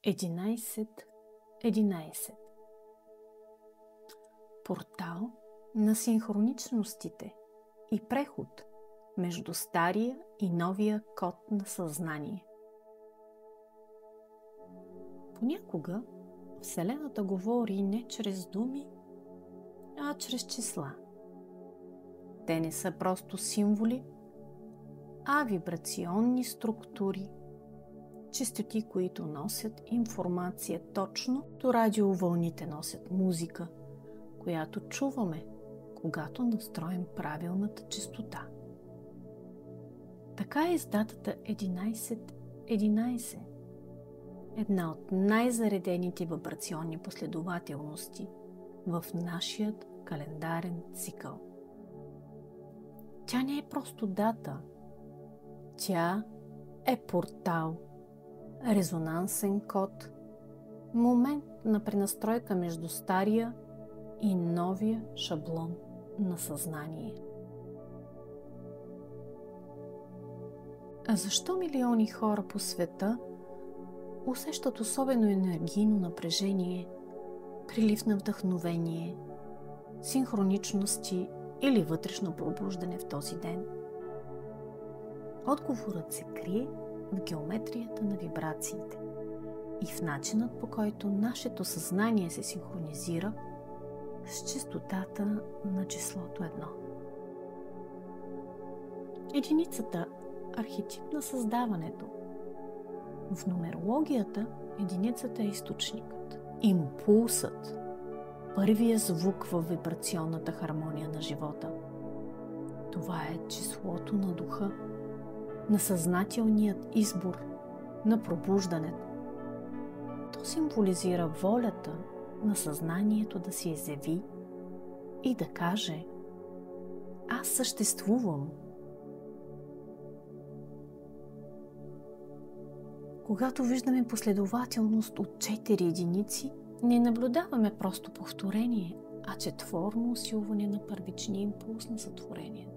11.11. Портал на синхроничностите и преход между стария и новия код на съзнание. Понякога Вселената говори не чрез думи, а чрез числа. Те не са просто символи, а вибрационни структури, честоти, които носят информация точно до радиовълните носят музика, която чуваме, когато настроим правилната честота. Така е с датата 11.11, една от най-заредените вибрационни последователности в нашия календарен цикъл. Тя не е просто дата, тя е портал, резонансен код, момент на пренастройка между стария и новия шаблон на съзнание. А защо милиони хора по света усещат особено енергийно напрежение, прилив на вдъхновение, синхроничности или вътрешно пробуждане в този ден? Отговорът се крие в геометрията на вибрациите и в начинът, по който нашето съзнание се синхронизира с честотата на числото 1. Единицата – архетип на създаването. В нумерологията единицата е източникът, импулсът, първия звук в вибрационната хармония на живота. Това е числото на духа, на съзнателният избор, на пробуждането. То символизира волята на съзнанието да се изяви и да каже: аз съществувам. Когато виждаме последователност от 4 единици, не наблюдаваме просто повторение, а четворно усилване на първичния импулс на сътворението.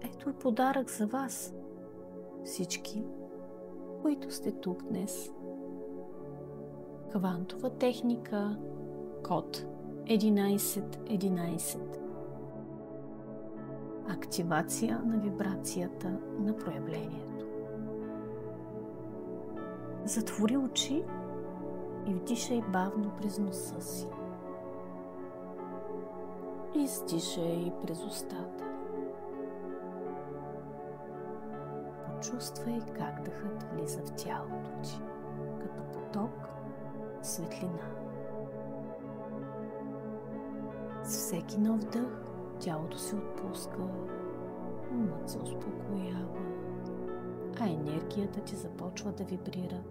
Ето и подарък за вас, всички, които сте тук днес. Квантова техника, код 11.11. Активация на вибрацията на проявлението. Затвори очи и вдишай бавно през носа си. Издишай през устата. Почувствай как дъхът влиза в тялото ти, като поток светлина. С всеки нов дъх тялото се отпуска, умът се успокоява, а енергията ти започва да вибрира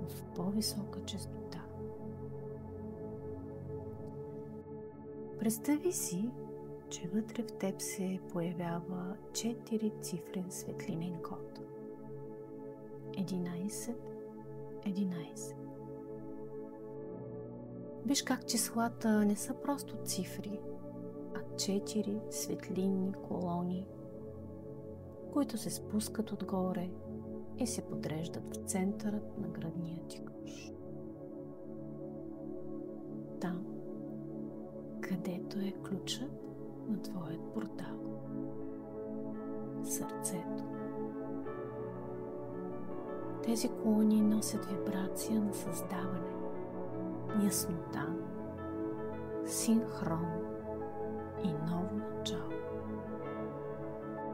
в по-висока честота. Представи си, че вътре в теб се появява 4-цифрен светлинен код. 11.11. Виж как числата не са просто цифри, а 4 светлинни колони, които се спускат отгоре и се подреждат в центърът на гръдния ти кош. Там, където е ключът на твоят портал. Сърцето. Тези колони носят вибрация на създаване, яснота, синхрон и ново начало.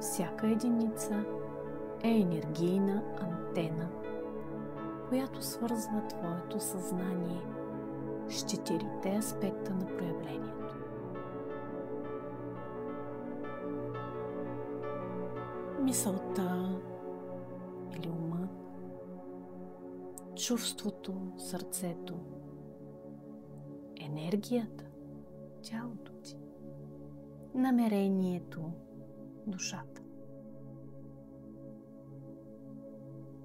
Всяка единица е енергийна антена, която свързва твоето съзнание с 4 аспекта на проявлението. Мисълта или умът, чувството, сърцето, енергията, тялото ти, намерението, душата.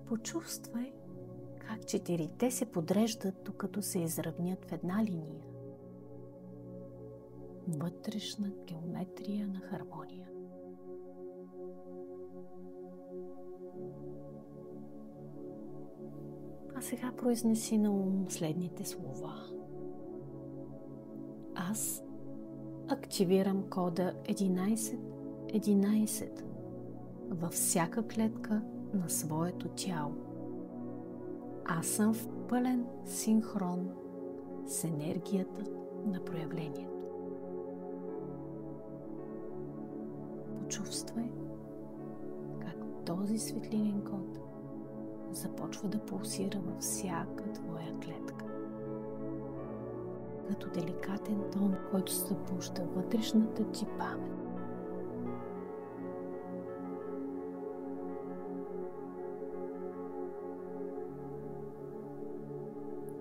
Почувствай как 4 се подреждат, докато се изравнят в една линия. Вътрешна геометрия на хармония. сега произнеси на ум следните слова. Аз активирам кода 1111 във всяка клетка на своето тяло. Аз съм в пълен синхрон с енергията на проявлението. Почувствай как този светлинен код започва да пулсира във всяка твоя клетка. Като деликатен тон, който събужда вътрешната ти памет.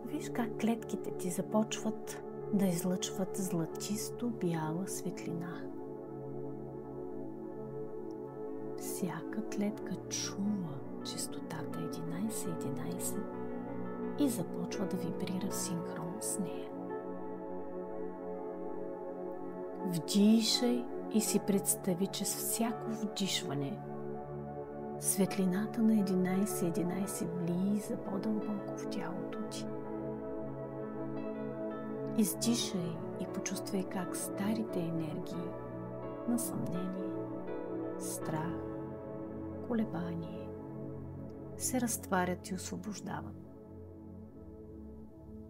Виж как клетките ти започват да излъчват златисто бяла светлина. Всяка клетка чува честотата 1111 и започва да вибрира в синхрон с нея. Вдишай и си представи, че с всяко вдишване светлината на 1111 влиза по-дълбоко в тялото ти. Издишай и почувствай как старите енергии на съмнение, страх, колебание се разтварят и освобождават.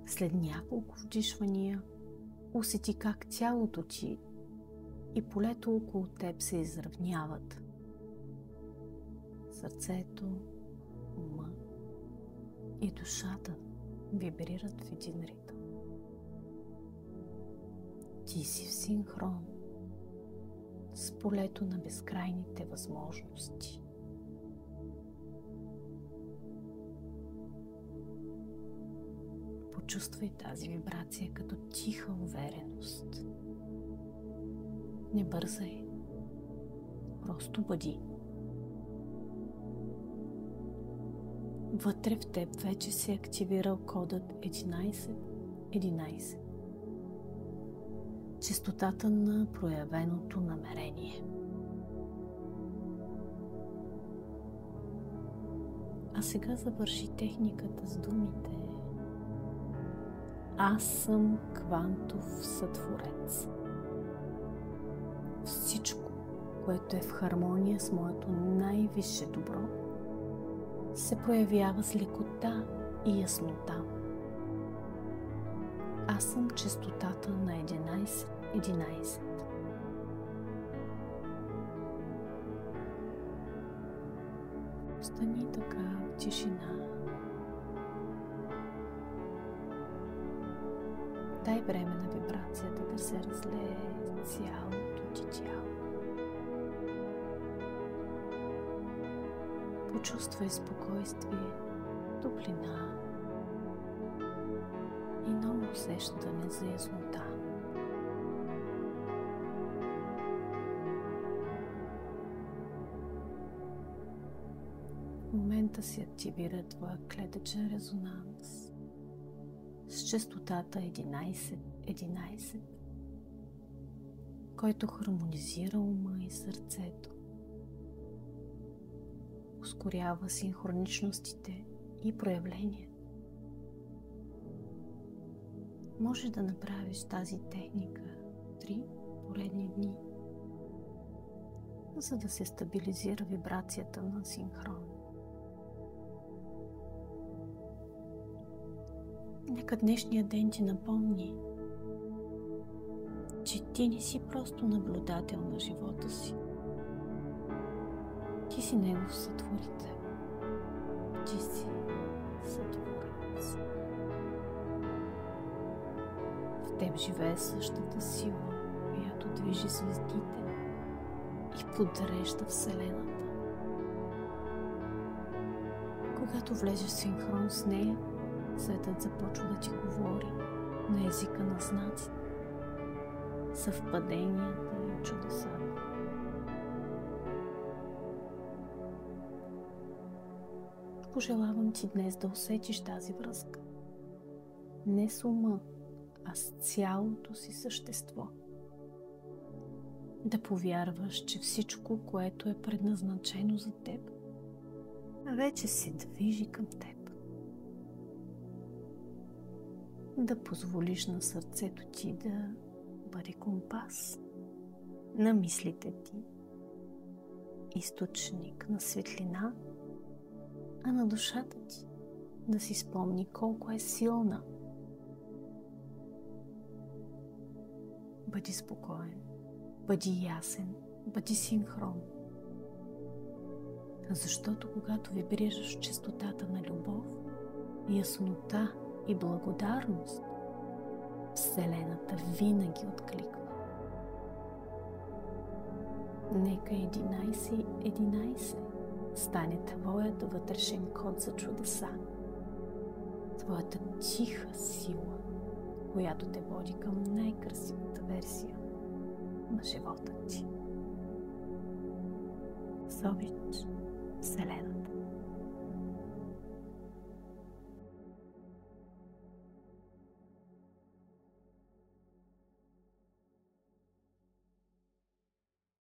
След няколко вдишвания усети как тялото ти и полето около теб се изравняват. Сърцето, ума и душата вибрират в един ритъм. Ти си в синхрон с полето на безкрайните възможности. Почувствай тази вибрация като тиха увереност. Не бързай, просто бъди. Вътре в теб вече се е активирал кодът 1111. Честотата на проявеното намерение. А сега завърши техниката с думите: аз съм квантов сътворец. Всичко, което е в хармония с моето най-висше добро, се проявява с лекота и яснота. Аз съм честотата на 1111. Остани така в тишина. Дай време на вибрацията да се разлее цялото ти тяло. Почувствай спокойствие, топлина и ново усещане за яснота. В момента се активира твоя клетъчен резонанс с честотата 1111, който хармонизира ума и сърцето, ускорява синхроничностите и проявления. Можеш да направиш тази техника 3 поредни дни, за да се стабилизира вибрацията на синхрон. Нека днешния ден ти напомни, че ти не си просто наблюдател на живота си. Ти си негов сътворител. Ти си сътворец. В теб живее същата сила, която движи звездите и подрежда Вселената. Когато влезеш в синхрон с нея, светът започва да ти говори на езика на знаците, съвпаденията и чудесата. Пожелавам ти днес да усетиш тази връзка. Не с ума, а с цялото си същество. Да повярваш, че всичко, което е предназначено за теб, вече се движи към теб. да позволиш на сърцето ти да бъде компас на мислите ти, източник на светлина, а на душата ти да си спомни колко е силна. Бъди спокоен, бъди ясен, бъди синхрон. Защото когато вибрираш в чистотата на любов, яснота и благодарност, Вселената винаги откликва. Нека 1111 стане твоят вътрешен код за чудеса, твоята тиха сила, която те води към най-красивата версия на живота ти. С обич, Вселена.